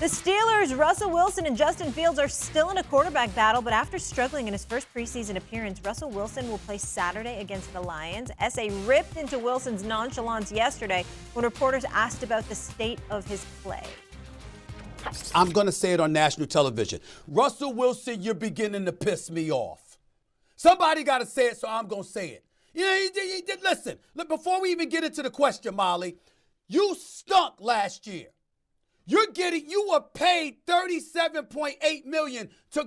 The Steelers' Russell Wilson and Justin Fields are still in a quarterback battle, but after struggling in his first preseason appearance, Russell Wilson will play Saturday against the Lions. SA ripped into Wilson's nonchalance yesterday when reporters asked about the state of his play. I'm going to say it on national television. Russell Wilson, you're beginning to piss me off. Somebody got to say it, so I'm going to say it. Listen, before we even get into the question, Molly, you stunk last year. You were paid $37.8 million to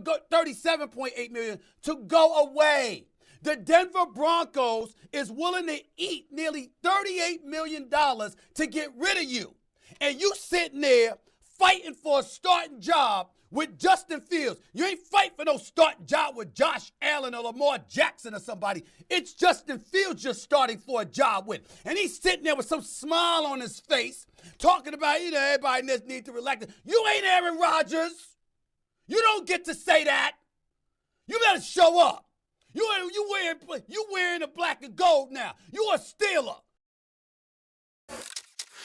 go away. The Denver Broncos is willing to eat nearly $38 million to get rid of you. And you sitting there fighting for a starting job with Justin Fields. You ain't fighting for no starting job with Josh Allen or Lamar Jackson or somebody. It's Justin Fields you're starting for a job with. And he's sitting there with some smile on his face, talking about, everybody just needs to relax. You ain't Aaron Rodgers. You don't get to say that. You better show up. You wearing the black and gold now. You a Steeler.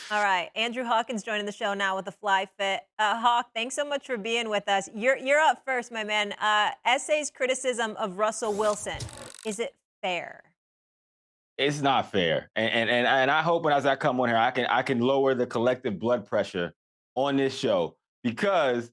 All right, Andrew Hawkins joining the show now with a fly fit. Hawk, thanks so much for being with us. You're up first, my man. SA's criticism of Russell Wilson, is it fair? It's not fair, and I hope as I come on here, I can lower the collective blood pressure on this show, because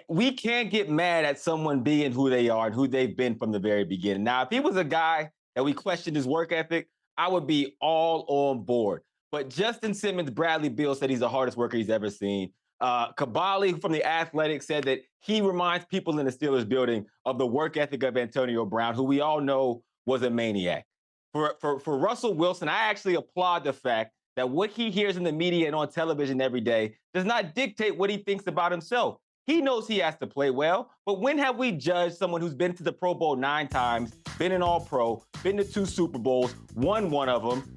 we can't get mad at someone being who they are and who they've been from the very beginning. Now, if he was a guy that we questioned his work ethic, I would be all on board. But Justin Simmons, Bradley Beal said he's the hardest worker he's ever seen. Kabali from The Athletic said that he reminds people in the Steelers building of the work ethic of Antonio Brown, who we all know was a maniac. For Russell Wilson, I actually applaud the fact that what he hears in the media and on television every day does not dictate what he thinks about himself. He knows he has to play well, but when have we judged someone who's been to the Pro Bowl 9 times, been an All-Pro, been to 2 Super Bowls, won one of them,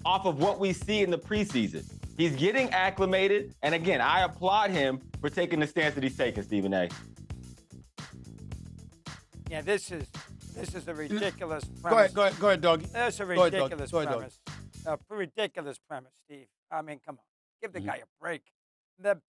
off of what we see in the preseason? He's getting acclimated, and again, I applaud him for taking the stance that he's taking, Stephen A. Yeah, this is a ridiculous premise. Go ahead, doggy. That's a ridiculous premise. A ridiculous premise, Steve. I mean, come on. Give the guy a break.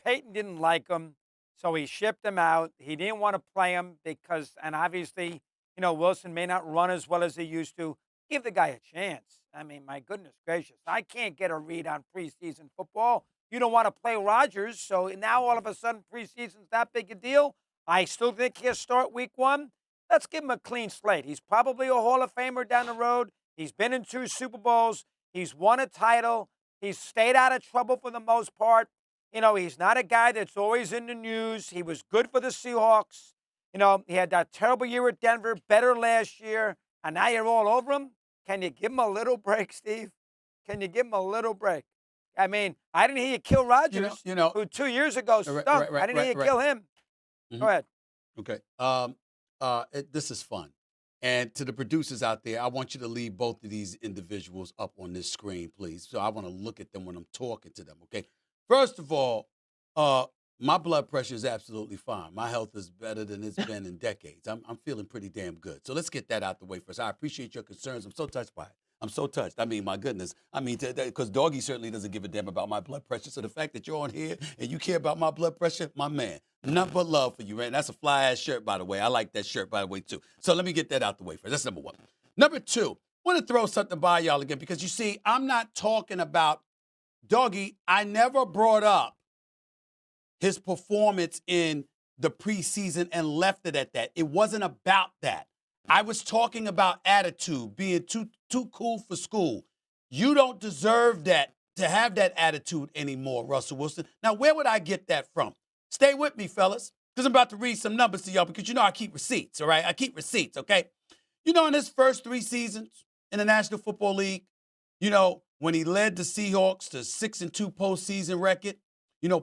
Peyton didn't like him, so he shipped him out. He didn't want to play him because, and obviously, Wilson may not run as well as he used to. Give the guy a chance. I mean, my goodness gracious. I can't get a read on preseason football. You don't want to play Rodgers, so now all of a sudden preseason's that big a deal. I still think he'll start week 1. Let's give him a clean slate. He's probably a Hall of Famer down the road. He's been in 2 Super Bowls. He's won a title. He's stayed out of trouble for the most part. He's not a guy that's always in the news. He was good for the Seahawks. He had that terrible year at Denver, better last year, and now you're all over him. Can you give him a little break, Steve? Can you give him a little break? I mean, I didn't hear you kill Rodgers, who 2 years ago stunk. I didn't hear you kill him. Mm-hmm. Go ahead. Okay. This is fun. And to the producers out there, I want you to leave both of these individuals up on this screen, please. So I want to look at them when I'm talking to them, okay? First of all, my blood pressure is absolutely fine. My health is better than it's been in decades. I'm feeling pretty damn good. So let's get that out the way first. I appreciate your concerns. I'm so touched by it. I'm so touched. I mean, my goodness. I mean, because Doggy certainly doesn't give a damn about my blood pressure. So the fact that you're on here and you care about my blood pressure, my man, nothing but love for you, man. That's a fly-ass shirt, by the way. I like that shirt, by the way, too. So let me get that out the way first. That's number 1. Number 2, I want to throw something by y'all again because, you see, I'm not talking about Doggy. I never brought up his performance in the preseason and left it at that. It wasn't about that. I was talking about attitude, being too cool for school. You don't deserve that, to have that attitude anymore, Russell Wilson. Now, where would I get that from? Stay with me, fellas, because I'm about to read some numbers to y'all because I keep receipts, all right? I keep receipts, okay? In his first 3 seasons in the National Football League, when he led the Seahawks to 6-2 postseason record,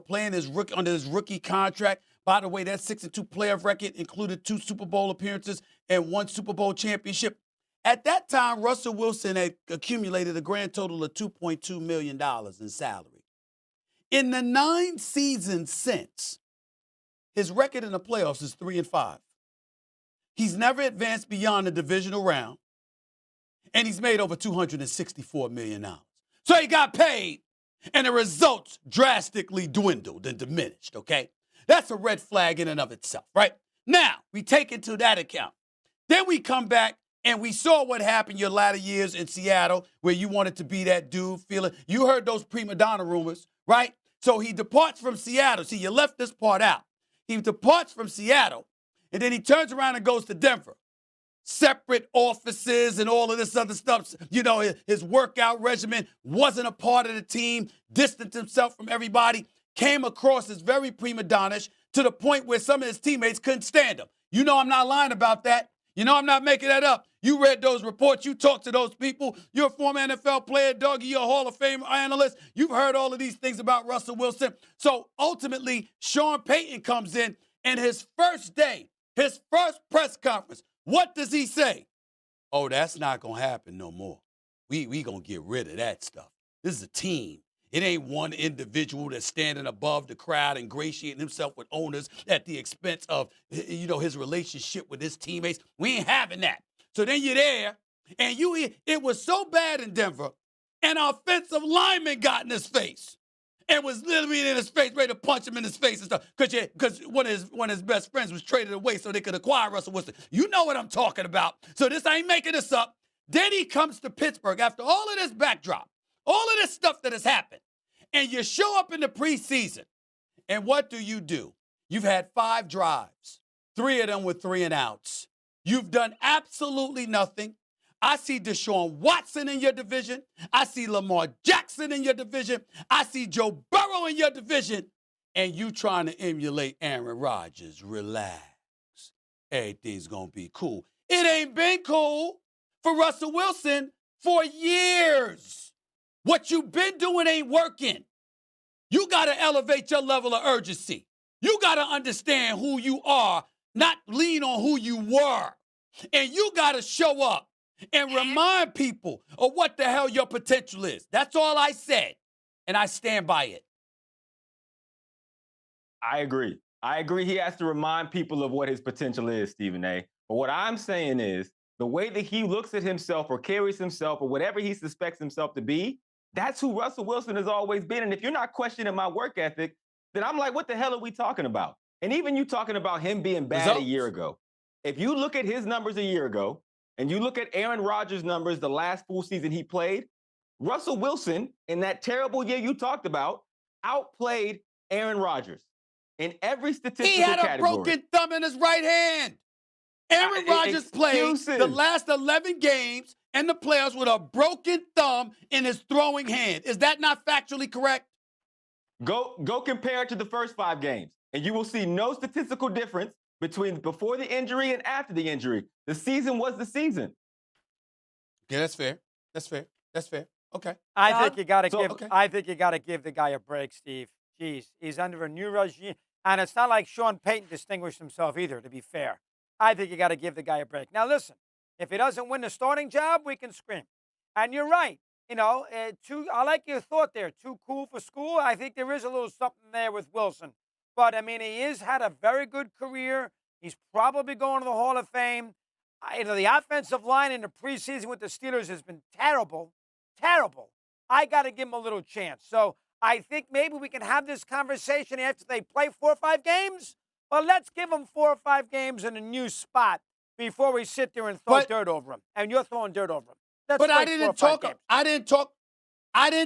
playing under his rookie contract. By the way, that 6-2 playoff record included 2 Super Bowl appearances and 1 Super Bowl championship. At that time, Russell Wilson had accumulated a grand total of $2.2 million in salary. In the 9 seasons since, his record in the playoffs is 3-5. He's never advanced beyond the divisional round, and he's made over $264 million. So he got paid, and the results drastically dwindled and diminished, okay? That's a red flag in and of itself, right? Now, we take it to that account. Then we come back and we saw what happened your latter years in Seattle where you wanted to be that dude feeling. You heard those prima donna rumors, right? So he departs from Seattle. See, you left this part out. He departs from Seattle, and then he turns around and goes to Denver. Separate offices and all of this other stuff. You know, his workout regimen, wasn't a part of the team, distanced himself from everybody, came across as very prima donna-ish to the point where some of his teammates couldn't stand him. You know I'm not lying about that. You know I'm not making that up. You read those reports. You talked to those people. You're a former NFL player, Dougie. You're a Hall of Fame analyst. You've heard all of these things about Russell Wilson. So ultimately, Sean Payton comes in, and his first day, his first press conference, what does he say? Oh, that's not going to happen no more. We going to get rid of that stuff. This is a team. It ain't one individual that's standing above the crowd, ingratiating himself with owners at the expense of, you know, his relationship with his teammates. We ain't having that. So then you're there, and it was so bad in Denver, an offensive lineman got in his face and was literally in his face, ready to punch him in his face and stuff, because one of his best friends was traded away so they could acquire Russell Wilson. You know what I'm talking about. So I ain't making this up. Then he comes to Pittsburgh after all of this backdrop, all of this stuff that has happened, and you show up in the preseason, and what do? You've had 5 drives, 3 of them with 3 and outs. You've done absolutely nothing. I see Deshaun Watson in your division. I see Lamar Jackson in your division. I see Joe Burrow in your division. And you trying to emulate Aaron Rodgers. Relax. Everything's going to be cool. It ain't been cool for Russell Wilson for years. What you've been doing ain't working. You got to elevate your level of urgency. You got to understand who you are, not lean on who you were. And you got to show up and remind people of what the hell your potential is. That's all I said, and I stand by it. I agree. He has to remind people of what his potential is, Stephen A. But what I'm saying is the way that he looks at himself or carries himself or whatever he suspects himself to be, that's who Russell Wilson has always been. And if you're not questioning my work ethic, then I'm like, what the hell are we talking about? And even you talking about him being bad a year ago. If you look at his numbers a year ago, and you look at Aaron Rodgers' numbers the last full season he played, Russell Wilson, in that terrible year you talked about, outplayed Aaron Rodgers in every statistical category. He had a broken thumb in his right hand. Aaron Rodgers played the last 11 games in the playoffs with a broken thumb in his throwing hand. Is that not factually correct? Go compare it to the first 5 games, and you will see no statistical difference between before the injury and after the injury. The season was the season. Yeah, that's fair. Okay. I think you got to give the guy a break, Steve. Jeez, he's under a new regime, and it's not like Sean Payton distinguished himself either, to be fair. I think you got to give the guy a break. Now, listen, if he doesn't win the starting job, we can scream. And you're right. You know, I like your thought there. Too cool for school. I think there is a little something there with Wilson. But, I mean, he has had a very good career. He's probably going to the Hall of Fame. The offensive line in the preseason with the Steelers has been terrible. Terrible. I got to give him a little chance. So I think maybe we can have this conversation after they play 4 or 5 games. Well, let's give them 4 or 5 games in a new spot before we sit there and throw dirt over him. And you're throwing dirt over him. But I didn't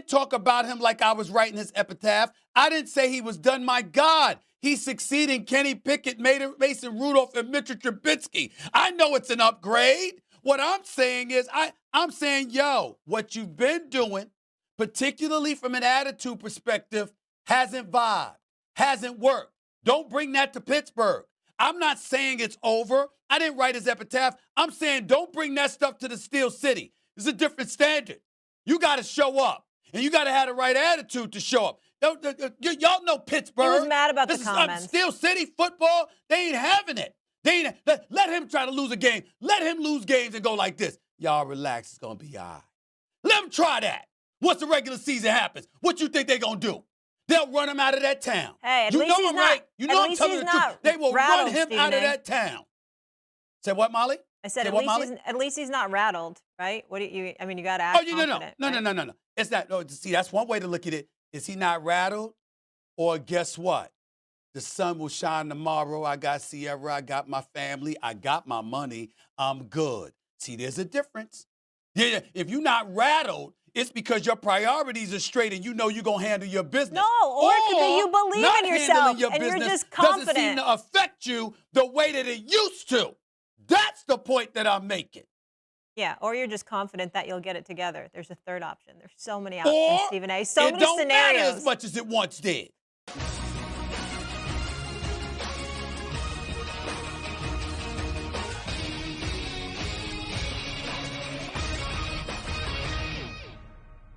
talk about him like I was writing his epitaph. I didn't say he was done. My God, he's succeeding Kenny Pickett, Mason Rudolph, and Mitchell Trubisky. I know it's an upgrade. What I'm saying is, I'm saying, what you've been doing, particularly from an attitude perspective, hasn't vibed, hasn't worked. Don't bring that to Pittsburgh. I'm not saying it's over. I didn't write his epitaph. I'm saying don't bring that stuff to the Steel City. It's a different standard. You got to show up, and you got to have the right attitude to show up. Y'all know Pittsburgh. He was mad about the comments. Steel City football, they ain't having it. Let him try to lose a game. Let him lose games and go like this. Y'all relax. It's going to be all right. Let him try that. Once the regular season happens, what you think they're going to do? They'll run him out of that town. Hey, at least he's not. Right. You know I'm telling the truth. They will run him out of that town. Say what, Molly? I said at least he's not rattled, right? What do you? I mean, you got to act confident. No. It's not. No, see, that's one way to look at it. Is he not rattled, or guess what? The sun will shine tomorrow. I got Sierra. I got my family. I got my money. I'm good. See, there's a difference. Yeah, if you're not rattled, it's because your priorities are straight and you know you're going to handle your business. No, or it could be you believe not in yourself handling your and you're business just confident. doesn't seem to affect you the way that it used to. That's the point that I'm making. Yeah, or you're just confident that you'll get it together. There's a third option. There's so many options, Or Stephen A. So it many don't scenarios. matter as much as it once did.